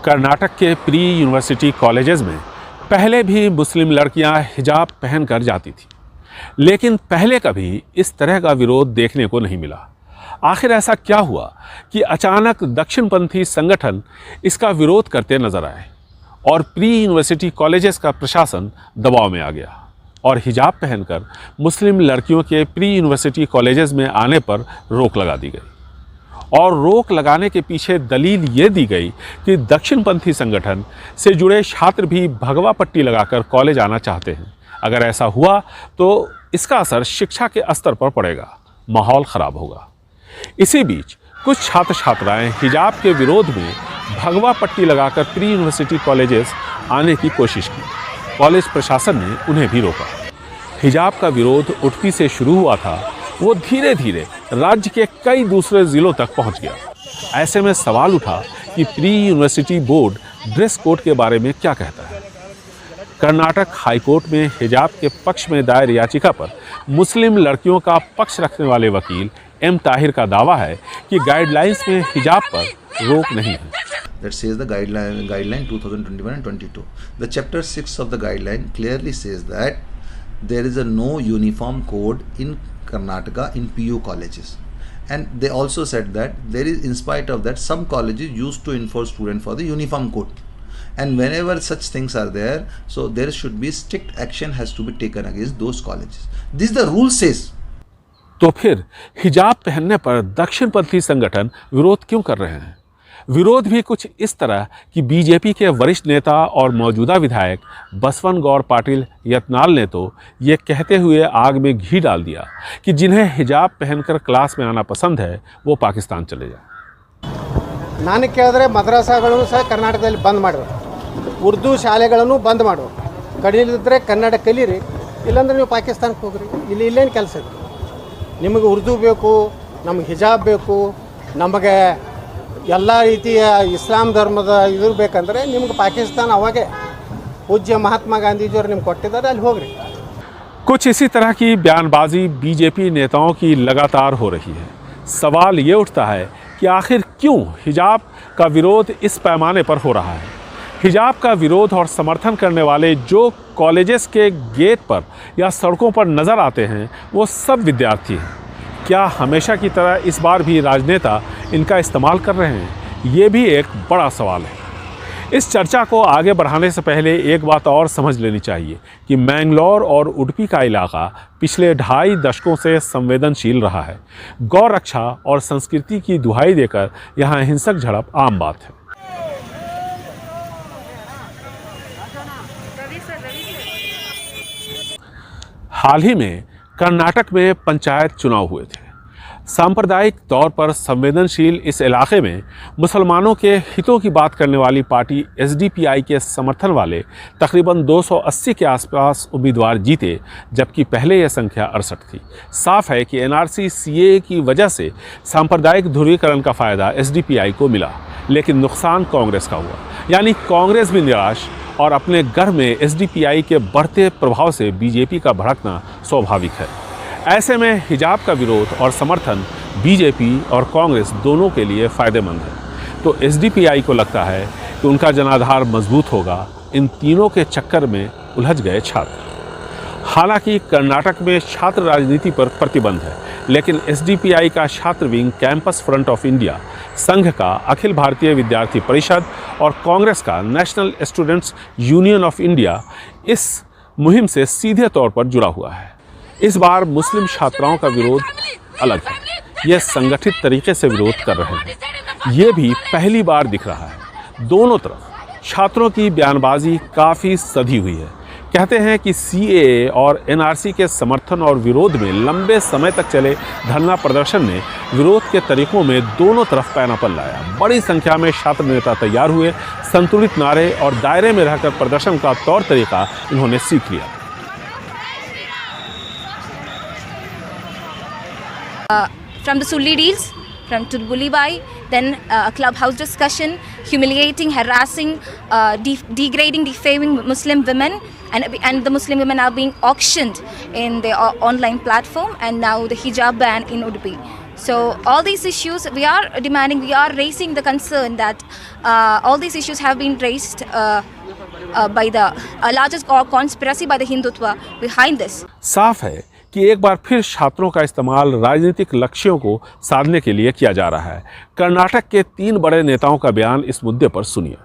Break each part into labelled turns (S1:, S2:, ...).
S1: कर्नाटक के pre university colleges में पहले भी मुस्लिम लड़कियां हिजाब पहनकर जाती थी, लेकिन पहले कभी इस तरह का विरोध देखने को नहीं मिला। आखिर ऐसा क्या हुआ कि अचानक दक्षिणपंथी संगठन इसका विरोध करते नजर आए और प्री यूनिवर्सिटी कॉलेजेस का प्रशासन दबाव में आ गया और हिजाब पहनकर मुस्लिम लड़कियों के प्री यूनिवर्सिटी कॉलेजेस में आने पर रोक लगा दी गई। और रोक लगाने के पीछे दलील ये दी गई कि दक्षिणपंथी संगठन से जुड़े छात्र भी भगवा पट्टी लगाकर कॉलेज आना चाहते हैं। अगर ऐसा हुआ तो इसका असर शिक्षा के स्तर पर पड़ेगा, माहौल ख़राब होगा। इसी बीच कुछ छात्र छात्राएं हिजाब के विरोध में भगवा पट्टी लगाकर प्री यूनिवर्सिटी कॉलेजेस आने की कोशिश की। कॉलेज प्रशासन ने उन्हें भी रोका। हिजाब का विरोध उडुपी से शुरू हुआ था, वो धीरे धीरे राज्य के कई दूसरे ज़िलों तक पहुंच गया। ऐसे में सवाल उठा कि pre university board dress code के बारे में क्या कहता है। कर्नाटक हाईकोर्ट में हिजाब के पक्ष में दायर याचिका पर मुस्लिम लड़कियों का पक्ष रखने वाले वकील एम ताहिर का दावा है कि गाइडलाइंस में हिजाब पर रोक नहीं है।
S2: That says the guideline 2021 and 22. The chapter 6 of the guideline clearly says that there is a no uniform code in Karnataka in PU colleges, and they also said that there is, in spite of that, some colleges used to enforce students for the uniform code, and whenever such things are there, so there should be strict action has to be taken against those colleges. This the rule says.
S1: तो फिर हिजाब पहनने पर दक्षिणपंथी संगठन विरोध क्यों कर रहे हैं? विरोध भी कुछ इस तरह कि बीजेपी के वरिष्ठ नेता और मौजूदा विधायक बसवन गौर पाटिल यत्नाल ने तो ये कहते हुए आग में घी डाल दिया कि जिन्हें हिजाब पहनकर क्लास में आना पसंद है वो पाकिस्तान चले जाए।
S3: ನಾನು ಕೇಳಿದ್ರೆ ಮದ್ರಸಾಗಳನ್ನು ಸಹ ಕರ್ನಾಟಕದಲ್ಲಿ ಬಂದ್ ಮಾಡಿದ್ರು, ಉರ್ದು ಶಾಲೆಗಳನ್ನು ಬಂದ್ ಮಾಡಿದ್ರು, ಕಲಿಲಿದ್ರೆ ಕನ್ನಡ ಕಲೀರಿ, ಇಲ್ಲಾಂದ್ರೆ ನೀವು ಪಾಕಿಸ್ತಾನಕ್ಕೆ ಹೋಗ್ರಿ, ಇಲ್ಲೇನು ಕೆಲಸ ಇದೆ ನಿಮಗೆ? ಉರ್ದು ಬೇಕು, ನಮಗೆ ಹಿಜಾಬ್ ಬೇಕು, ನಮಗೆ ಎಲ್ಲ ರೀತಿಯ ಇಸ್ಲಾಂ ಧರ್ಮದ ಇದು ಬೇಕಂದ್ರೆ ನಿಮ್ಗೆ ಪಾಕಿಸ್ತಾನ ಅವಾಗೆ पूज्य महात्मा गांधी जी निम्ಗೆ ಕೊಟ್ಟಿದ್ದಾರೆ, ಅಲ್ಲಿ ಹೋಗ್ರಿ।
S1: कुछ इसी तरह की बयानबाजी बीजेपी नेताओं की लगातार हो रही है। सवाल ये उठता है कि आखिर क्यों हिजाब का विरोध इस पैमाने पर हो रहा है। हिजाब का विरोध और समर्थन करने वाले जो कॉलेजेस के गेट पर या सड़कों पर नज़र आते हैं वो सब विद्यार्थी हैं। क्या हमेशा की तरह इस बार भी राजनेता इनका इस्तेमाल कर रहे हैं? ये भी एक बड़ा सवाल है। इस चर्चा को आगे बढ़ाने से पहले एक बात और समझ लेनी चाहिए कि मैंगलोर और उडुपी का इलाका पिछले 2.5 दशकों से संवेदनशील रहा है। गौ रक्षा और संस्कृति की दुहाई देकर यहाँ हिंसक झड़प आम बात है। हाल ही में कर्नाटक में पंचायत चुनाव हुए थे। सांप्रदायिक तौर पर संवेदनशील इस इलाके में मुसलमानों के हितों की बात करने वाली पार्टी एसडीपीआई के समर्थन वाले तकरीबन 280 के आसपास उम्मीदवार जीते, जबकि पहले यह संख्या 68 थी। साफ है कि एनआरसी सीएए की वजह से सांप्रदायिक ध्रुवीकरण का फ़ायदा एसडीपीआई को मिला, लेकिन नुकसान कांग्रेस का हुआ। यानी कांग्रेस भी निराश और अपने घर में एसडीपीआई के बढ़ते प्रभाव से बीजेपी का भड़कना स्वाभाविक है। ऐसे में हिजाब का विरोध और समर्थन बीजेपी और कांग्रेस दोनों के लिए फ़ायदेमंद है। तो एसडीपीआई को लगता है कि उनका जनाधार मजबूत होगा। इन तीनों के चक्कर में उलझ गए छात्र। हालांकि कर्नाटक में छात्र राजनीति पर प्रतिबंध है, लेकिन एसडीपीआई का छात्र wing campus front of India, संघ का अखिल भारतीय विद्यार्थी परिषद और कांग्रेस का national students union of India इस मुहिम से सीधे तौर पर जुड़ा हुआ है। इस बार मुस्लिम छात्राओं का विरोध अलग है। ये संगठित तरीके से विरोध कर रहे हैं। ये भी पहली बार दिख रहा है। दोनों तरफ छात्रों की बयानबाजी काफ़ी सधी हुई है। कहते हैं कि सीएए और एनआरसी के समर्थन और विरोध में लंबे समय तक चले धरना प्रदर्शन ने विरोध के तरीकों में दोनों तरफ पैनापन लाया। बड़ी संख्या में छात्र नेता तैयार हुए। संतुलित नारे और दायरे में रहकर प्रदर्शन का तौर तरीका इन्होंने सीख लिया।
S4: From the Sulli deals, from Tulbulibai, then a clubhouse discussion, humiliating, harassing, degrading, defaming Muslim women, and the Muslim women are being auctioned in the online platform, and now the hijab ban in Udupi. So all these issues we are demanding, we are raising the concern that all these issues have been raised by the largest conspiracy by the Hindutva behind this.
S1: साफ है कि एक बार फिर छात्रों का इस्तेमाल राजनीतिक लक्ष्यों को साधने के लिए किया जा रहा है। कर्नाटक के 3 बड़े नेताओं का बयान इस मुद्दे पर सुनिए।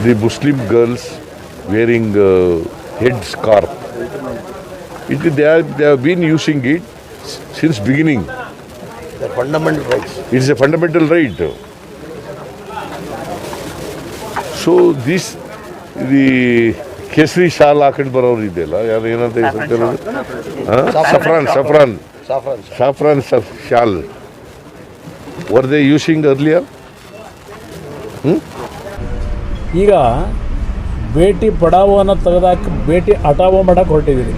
S5: The Muslim girls wearing head scarf. They have been using it since beginning.
S6: The fundamental rights.
S5: It is a fundamental right. So this the ಕೇಸರಿ ಶಾಲ್ ಹಾಕೊಂಡು ಬರೋರು ಇದೆಯಲ್ಲ, ಯಾರು ಏನಂತ saffron shawl. Were they using earlier?
S7: ಈಗ ಬೇಟಿ ಪಡಾವೋನ ತೆಗೆದಾಕಿ ಬೇಟಿ ಹಟಾವೋ ಮಾಡೋಕ್ಕೆ ಹೊರಟಿದ್ದೀರಿ.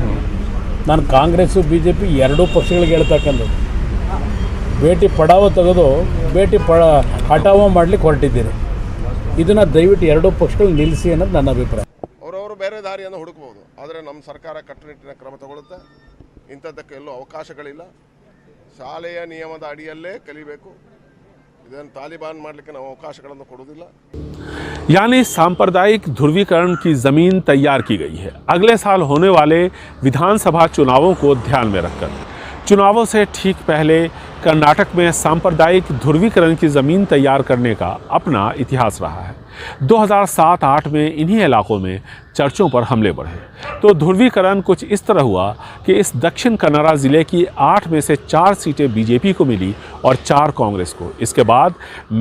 S7: ನಾನು Congress B J P ಎರಡೂ ಪಕ್ಷಗಳಿಗೆ ಹೇಳ್ತಕ್ಕಂಥದ್ದು, ಬೇಟಿ ಪಡಾವೋ ತೆಗೆದು ಬೇಟಿ ಹಟಾವೋ ಮಾಡಲಿಕ್ಕೆ ಹೊರಟಿದ್ದೀರಿ. ಇದನ್ನು ದಯವಿಟ್ಟು ಎರಡೂ ಪಕ್ಷಗಳು ನಿಲ್ಲಿಸಿ ಅನ್ನೋದು ನನ್ನ ಅಭಿಪ್ರಾಯ.
S8: ಅವರವರು ಬೇರೆ ದಾರಿಯನ್ನು ಹುಡುಕಬಹುದು, ಆದರೆ ನಮ್ಮ ಸರ್ಕಾರ ಕಟ್ಟುನಿಟ್ಟಿನ ಕ್ರಮ ತಗೊಳ್ಳುತ್ತೆ. ಇಂಥದ್ದಕ್ಕೆ ಎಲ್ಲೂ ಅವಕಾಶಗಳಿಲ್ಲ. ಶಾಲೆಯ ನಿಯಮದ ಅಡಿಯಲ್ಲೇ ಕಲಿಬೇಕು. ಇದನ್ನು ತಾಲಿಬಾನ್ ಮಾಡಲಿಕ್ಕೆ ನಾವು ಅವಕಾಶಗಳನ್ನು ಕೊಡುವುದಿಲ್ಲ.
S1: यानी सांप्रदायिक ध्रुवीकरण की ज़मीन तैयार की गई है अगले साल होने वाले विधानसभा चुनावों को ध्यान में रखकर। चुनावों से ठीक पहले कर्नाटक में सांप्रदायिक ध्रुवीकरण की ज़मीन तैयार करने का अपना इतिहास रहा है। 2007-8 में इन्हीं इलाकों में चर्चों पर हमले बढ़े तो ध्रुवीकरण कुछ इस तरह हुआ कि इस दक्षिण कन्नड़ा ज़िले की 8 में से 4 सीटें बीजेपी को मिली और 4 कांग्रेस को। इसके बाद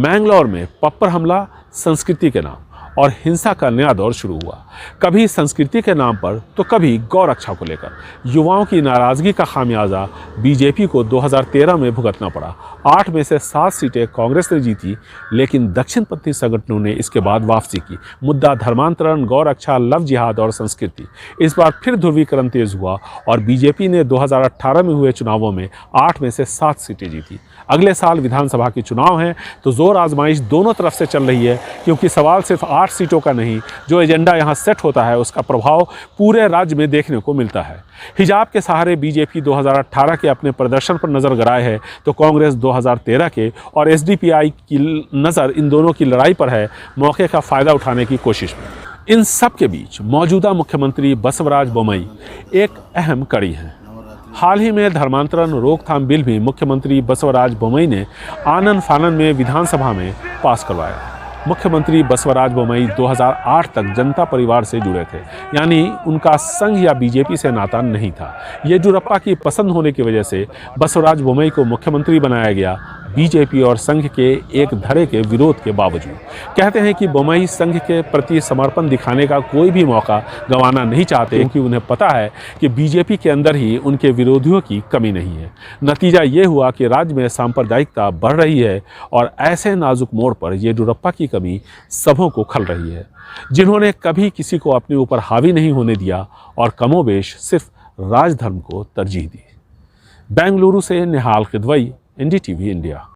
S1: मैंगलोर में पप्पर हमला, संस्कृति के नाम और हिंसा का नया दौर शुरू हुआ। कभी संस्कृति के नाम पर तो कभी गौ रक्षा को लेकर युवाओं की नाराज़गी का खामियाजा बीजेपी को 2013 में भुगतना पड़ा। 8 में से 7 सीटें कांग्रेस ने जीती, लेकिन दक्षिणपंथी संगठनों ने इसके बाद वापसी की। मुद्दा धर्मांतरण, गौ रक्षा, लव जिहाद और संस्कृति। इस बार फिर ध्रुवीकरण तेज हुआ और बीजेपी ने 2018 में हुए चुनावों में 8 में से 7 सीटें जीती। अगले साल विधानसभा के चुनाव हैं तो जोर आजमाइश दोनों तरफ से चल रही है, क्योंकि सवाल सिर्फ 8 सीटों का नहीं, जो एजेंडा यहाँ सेट होता है उसका प्रभाव पूरे राज्य में देखने को मिलता है। हिजाब के सहारे बीजेपी 2018 के अपने प्रदर्शन पर नज़र गड़ाए है तो कांग्रेस 2013 के और एसडीपीआई की नज़र इन दोनों की लड़ाई पर है, मौके का फ़ायदा उठाने की कोशिश में। इन सब के बीच मौजूदा मुख्यमंत्री बसवराज बोम्मई एक अहम कड़ी हैं। हाल ही में धर्मांतरण रोकथाम बिल भी मुख्यमंत्री बसवराज बोम्मई ने आनन फानन में विधानसभा में पास करवाया। मुख्यमंत्री बसवराज बोम्मई 2008 तक जनता परिवार से जुड़े थे, यानी उनका संघ या बीजेपी से नाता नहीं था। येदियुरप्पा की पसंद होने की वजह से बसवराज बोम्मई को मुख्यमंत्री बनाया गया, बीजेपी और संघ के एक धड़े के विरोध के बावजूद। कहते हैं कि बोम्मई संघ के प्रति समर्पण दिखाने का कोई भी मौका गंवाना नहीं चाहते, क्योंकि उन्हें पता है कि बीजेपी के अंदर ही उनके विरोधियों की कमी नहीं है। नतीजा ये हुआ कि राज्य में सांप्रदायिकता बढ़ रही है और ऐसे नाजुक मोड़ पर येदियुरप्पा की कमी सबों को खल रही है, जिन्होंने कभी किसी को अपने ऊपर हावी नहीं होने दिया और कमोबेश सिर्फ राजधर्म को तरजीह दी। बेंगलुरु से निहाल किदवई, एनडीटीवी इंडिया।